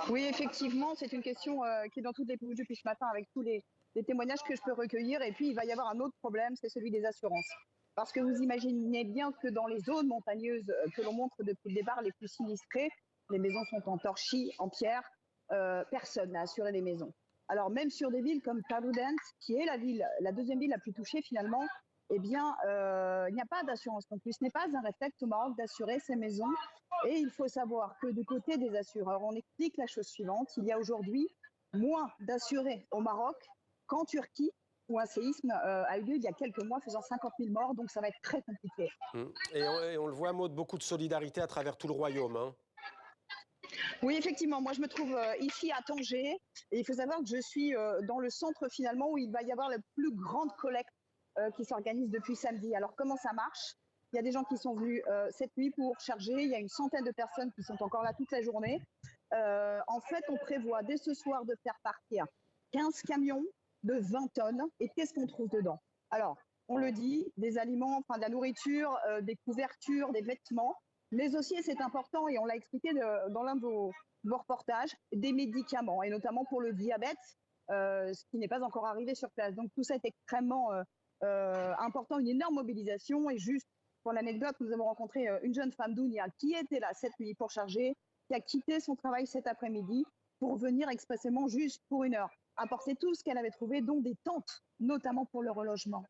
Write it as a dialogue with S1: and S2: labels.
S1: Oui, effectivement, c'est une question qui est dans toutes les bouches depuis ce matin avec tous les témoignages que je peux recueillir. Et puis, il va y avoir un autre problème, c'est celui des assurances. Parce que vous imaginez bien que dans les zones montagneuses que l'on montre depuis le départ, les plus sinistrées, les maisons sont en torchis, en pierre, personne n'a assuré les maisons. Alors même sur des villes comme Paludan, qui est la deuxième ville la plus touchée finalement, eh bien, il n'y a pas d'assurance non plus. Ce n'est pas un réflexe au Maroc d'assurer ces maisons. Et il faut savoir que du côté des assureurs, on explique la chose suivante. Il y a aujourd'hui moins d'assurés au Maroc qu'en Turquie, où un séisme a eu lieu il y a quelques mois, faisant 50 000 morts. Donc ça va être très compliqué.
S2: Et on le voit, Maud, beaucoup de solidarité à travers tout le royaume, hein.
S1: Oui, effectivement. Moi, je me trouve ici à Tanger. Et il faut savoir que je suis dans le centre finalement où il va y avoir la plus grande collecte qui s'organise depuis samedi. Alors, comment ça marche? Il y a des gens qui sont venus cette nuit pour charger. Il y a une centaine de personnes qui sont encore là toute la journée. En fait, on prévoit dès ce soir de faire partir 15 camions de 20 tonnes. Et qu'est-ce qu'on trouve dedans? Alors, on le dit, des aliments, enfin de la nourriture, des couvertures, des vêtements, mais aussi, et c'est important, et on l'a expliqué dans l'un de vos reportages, des médicaments, et notamment pour le diabète, ce qui n'est pas encore arrivé sur place. Donc tout ça est extrêmement important, une énorme mobilisation. Et juste pour l'anecdote, nous avons rencontré une jeune femme d'Ounia qui était là cette nuit pour charger, qui a quitté son travail cet après-midi pour venir expressément juste pour une heure apporter tout ce qu'elle avait trouvé, dont des tentes, notamment pour le relogement.